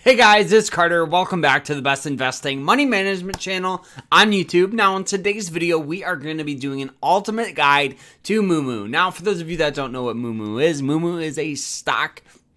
Hey guys, it's Carter. Welcome back to the best investing money management channel on YouTube. Now in today's video, we are going to be doing an ultimate guide to Moomoo. Now for those of you that don't know what Moomoo is a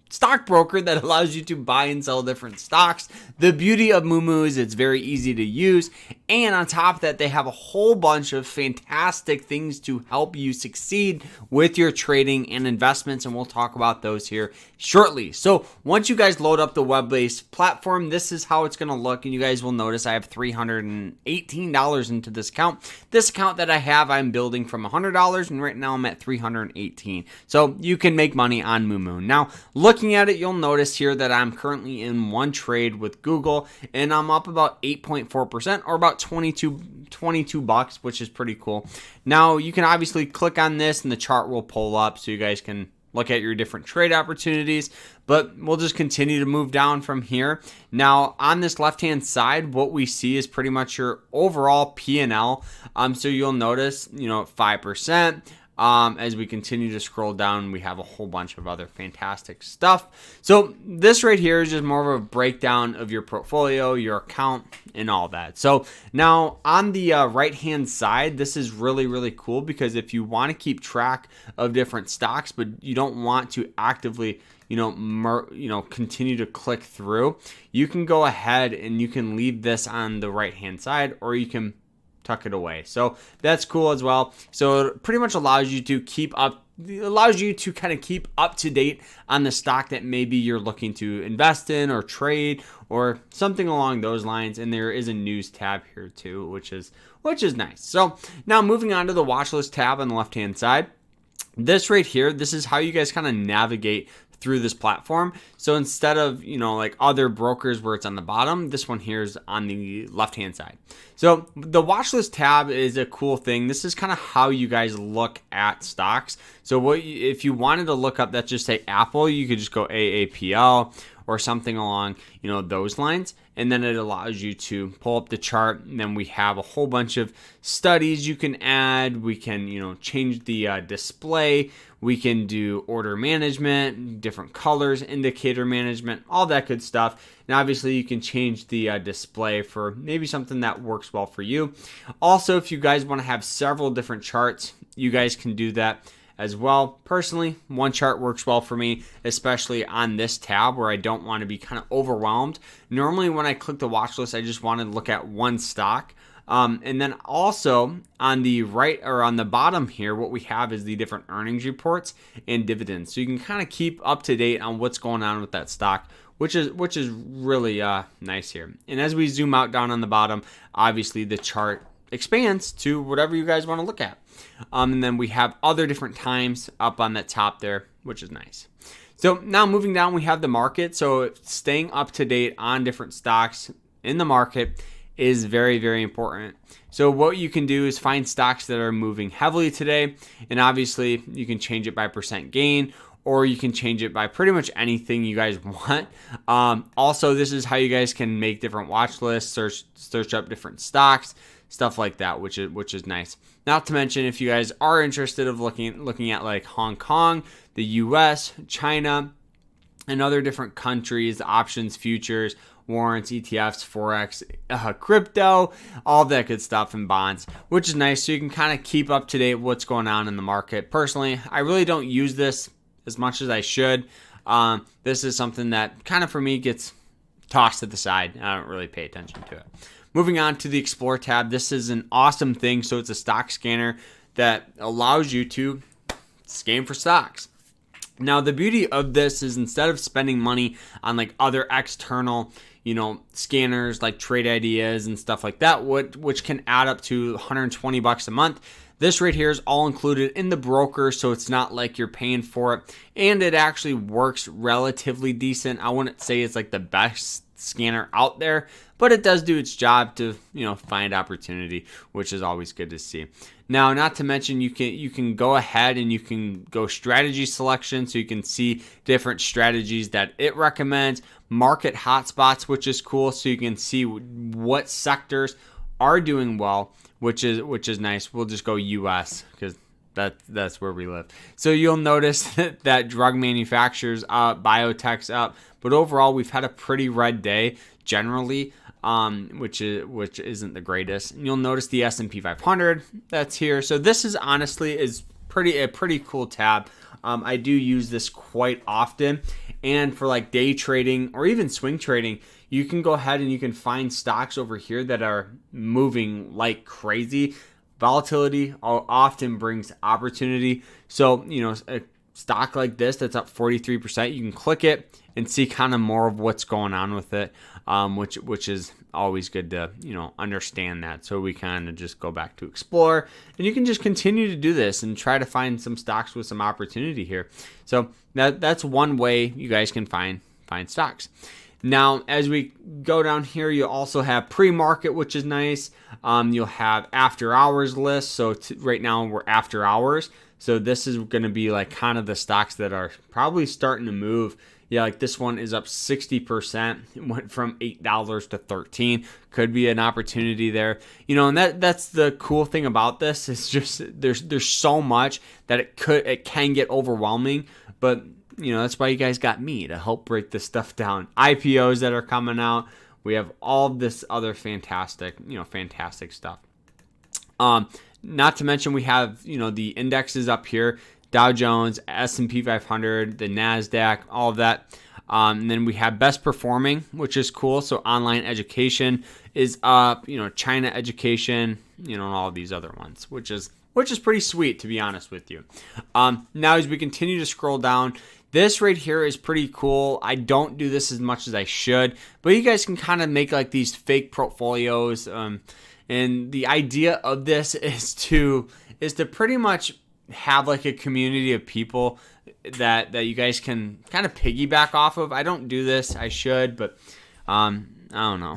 stockbroker that allows you to buy and sell different stocks. The beauty of Moomoo is it's very easy to use, and on top of that, they have a whole bunch of fantastic things to help you succeed with your trading and investments, and we'll talk about those here shortly. So once you guys load up the web-based platform, this is how it's going to look, and you guys will notice I have $318 into this account. This account that I have, I'm building from $100, and right now I'm at $318. So you can make money on Moomoo. Now, looking at it, you'll notice here that I'm currently in one trade with Google, and I'm up about 8.4%, or about 22 bucks, which is pretty cool. Now, you can obviously click on this, and the chart will pull up so you guys can look at your different trade opportunities, but we'll just continue to move down from here. Now, on this left-hand side, what we see is pretty much your overall P&L. So you'll notice, 5%. As we continue to scroll down, we have a whole bunch of other fantastic stuff. So this right here is just more of a breakdown of your portfolio, your account, and all that. So now on the right-hand side, this is really, really cool because if you want to keep track of different stocks, but you don't want to actively continue to click through, you can go ahead and you can leave this on the right-hand side, or you can tuck it away. So that's cool as well. So it pretty much allows you to kind of keep up to date on the stock that maybe you're looking to invest in or trade or something along those lines. And there is a news tab here too, which is nice. So now moving on to the watch list tab on the left hand side. This right here, this is how you guys kind of navigate through this platform. So instead of, like other brokers where it's on the bottom, this one here is on the left-hand side. So the watch list tab is a cool thing. This is kind of how you guys look at stocks. So if you wanted to look up, let's just say Apple, you could just go AAPL or something along, those lines. And then it allows you to pull up the chart. And then we have a whole bunch of studies you can add. We can, change the display. We can do order management, different colors, indicator management, all that good stuff. And obviously you can change the display for maybe something that works well for you. Also, if you guys want to have several different charts, you guys can do that as well. Personally, one chart works well for me, especially on this tab where I don't want to be kind of overwhelmed. Normally when I click the watch list, I just want to look at one stock. And then also on the right or on the bottom here, what we have is the different earnings reports and dividends. So you can kind of keep up to date on what's going on with that stock, which is really nice here. And as we zoom out down on the bottom, obviously the chart expands to whatever you guys want to look at. And then we have other different times up on that top there, which is nice. So now moving down, we have the market. So staying up to date on different stocks in the market is very, very important. So what you can do is find stocks that are moving heavily today. And obviously you can change it by percent gain, or you can change it by pretty much anything you guys want. Also, this is how you guys can make different watch lists, search up different stocks, stuff like that, which is nice. Not to mention, if you guys are interested of looking at like Hong Kong, the US, China, and other different countries, options, futures, warrants, ETFs, Forex, crypto, all that good stuff, and bonds, which is nice. So you can kind of keep up to date with what's going on in the market. Personally, I really don't use this as much as I should. This is something that kind of for me gets tossed to the side. I don't really pay attention to it. Moving on to the Explore tab. This is an awesome thing. So it's a stock scanner that allows you to scan for stocks. Now, the beauty of this is instead of spending money on like other external, scanners like Trade Ideas and stuff like that, which can add up to 120 bucks a month, this right here is all included in the broker, so it's not like you're paying for it, and it actually works relatively decent. I wouldn't say it's like the best scanner out there, but it does do its job to, find opportunity, which is always good to see. Now, not to mention, you can go ahead and you can go strategy selection, so you can see different strategies that it recommends, market hotspots, which is cool, so you can see what sectors are doing well, which is nice. We'll just go US because That's where we live. So you'll notice that drug manufacturers up, biotech's up, but overall we've had a pretty red day generally, which isn't the greatest. And you'll notice the S&P 500 that's here. So this is honestly a pretty cool tab. I do use this quite often, and for like day trading or even swing trading, you can go ahead and you can find stocks over here that are moving like crazy. Volatility often brings opportunity. So, a stock like this that's up 43%, you can click it and see kind of more of what's going on with it, which is always good to, understand that. So we kind of just go back to explore, and you can just continue to do this and try to find some stocks with some opportunity here. So that's one way you guys can find stocks. Now, as we go down here, you'll also have pre-market, which is nice. You'll have after hours list. So right now we're after hours. So this is going to be like kind of the stocks that are probably starting to move. Yeah, like this one is up 60%. It went from $8 to $13. Could be an opportunity there. And that's the cool thing about this. It's just there's so much that it can get overwhelming, but that's why you guys got me to help break this stuff down. IPOs that are coming out. We have all this other fantastic stuff. Not to mention we have, the indexes up here, Dow Jones, S&P 500, the NASDAQ, all of that. And then we have best performing, which is cool. So online education is up, China education, and all of these other ones, which is pretty sweet, to be honest with you. Now, as we continue to scroll down, this right here is pretty cool. I don't do this as much as I should, but you guys can kind of make like these fake portfolios. And the idea of this is to pretty much have like a community of people that you guys can kind of piggyback off of. I don't do this. I should, but I don't know.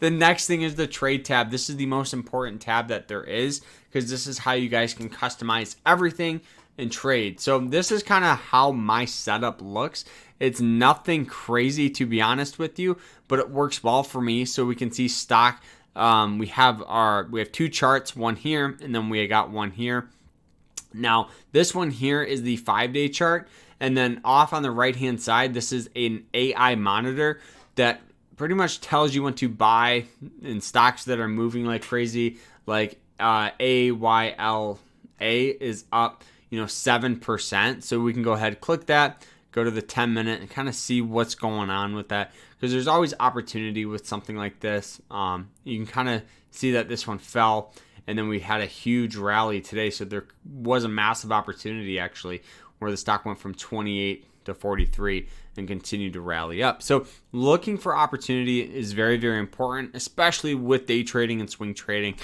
The next thing is the trade tab. This is the most important tab that there is, because this is how you guys can customize everything and trade. So this is kind of how my setup looks. It's nothing crazy, to be honest with you, but it works well for me. So we can see stock. We have two charts, one here, and then we got one here. Now, this one here is the 5-day chart, and then off on the right-hand side, this is an AI monitor that pretty much tells you when to buy in stocks that are moving like crazy. Like AYLA is up, 7%. So we can go ahead, click that, go to the 10-minute, and kind of see what's going on with that, because there's always opportunity with something like this. You can kind of see that this one fell, and then we had a huge rally today. So there was a massive opportunity actually where the stock went from 28 to 43 and continued to rally up. So looking for opportunity is very, very important, especially with day trading and swing trading,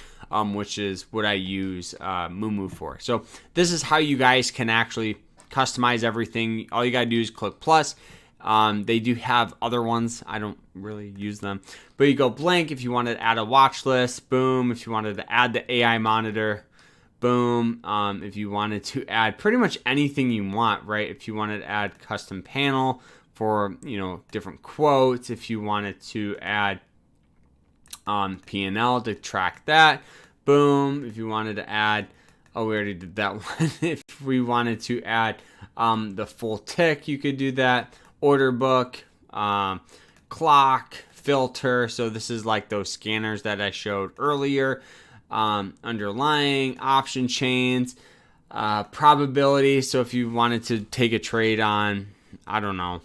which is what I use Moomoo for. So this is how you guys can actually customize everything. All you got to do is click plus. They do have other ones. I don't really use them, but you go blank if you wanted to add a watch list. Boom. If you wanted to add the AI monitor. Boom. If you wanted to add pretty much anything you want, right? If you wanted to add custom panel for, different quotes, if you wanted to add P&L to track that. Boom. If you wanted to add, we already did that one. If we wanted to add the full tick, you could do that. Order book, clock, filter. So this is like those scanners that I showed earlier. Underlying option chains, probability. So if you wanted to take a trade on, I don't know,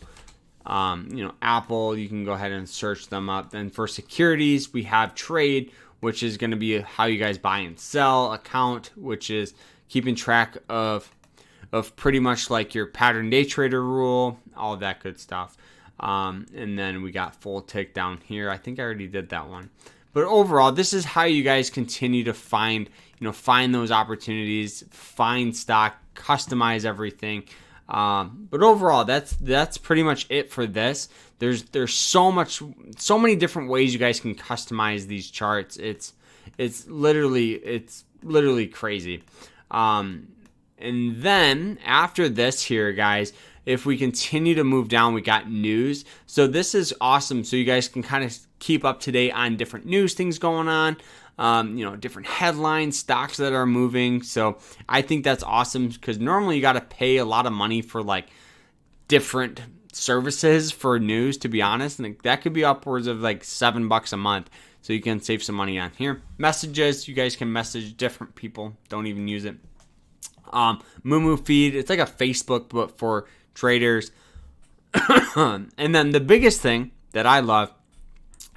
Apple, you can go ahead and search them up. Then for securities, we have trade, which is going to be how you guys buy and sell. Account, which is keeping track of pretty much like your pattern day trader rule, all of that good stuff. And then we got full tick down here. I think I already did that one. But overall, this is how you guys continue to find those opportunities, find stock, customize everything. But overall, that's pretty much it for this. There's so many different ways you guys can customize these charts. It's literally crazy. And then after this here, guys, if we continue to move down, we got news. So this is awesome. So you guys can kind of keep up to date on different news things going on. Different headlines, stocks that are moving. So I think that's awesome because normally you got to pay a lot of money for like different services for news, to be honest. And that could be upwards of like $7 a month. So you can save some money on here. Messages, you guys can message different people. Don't even use it. Moomoo feed, it's like a Facebook but for traders. And then the biggest thing that I love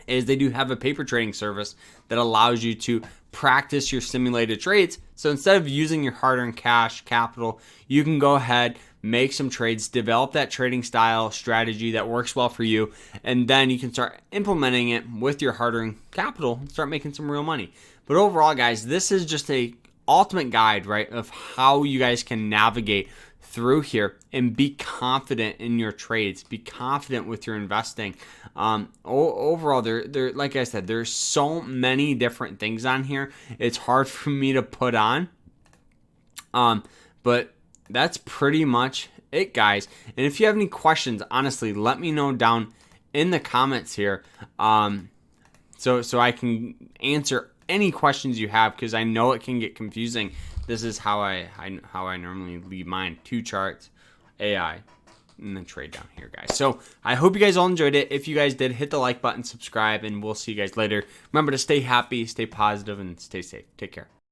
is they do have a paper trading service that allows you to practice your simulated trades. So instead of using your hard-earned cash capital, you can go ahead, make some trades, develop that trading style strategy that works well for you, and then you can start implementing it with your hard-earned capital and start making some real money. But overall, guys, this is just a ultimate guide, right, of how you guys can navigate through here and be confident in your trades, be confident with your investing. Overall, there, like I said, there's so many different things on here. It's hard for me to put on, but that's pretty much it, guys. And if you have any questions, honestly, let me know down in the comments here, so I can answer any questions you have, because I know it can get confusing. This is how I normally leave mine: 2 charts, AI, and then trade down here, guys. So I hope you guys all enjoyed it. If you guys did, hit the like button, subscribe, and we'll see you guys later. Remember to stay happy, stay positive, and stay safe. Take care.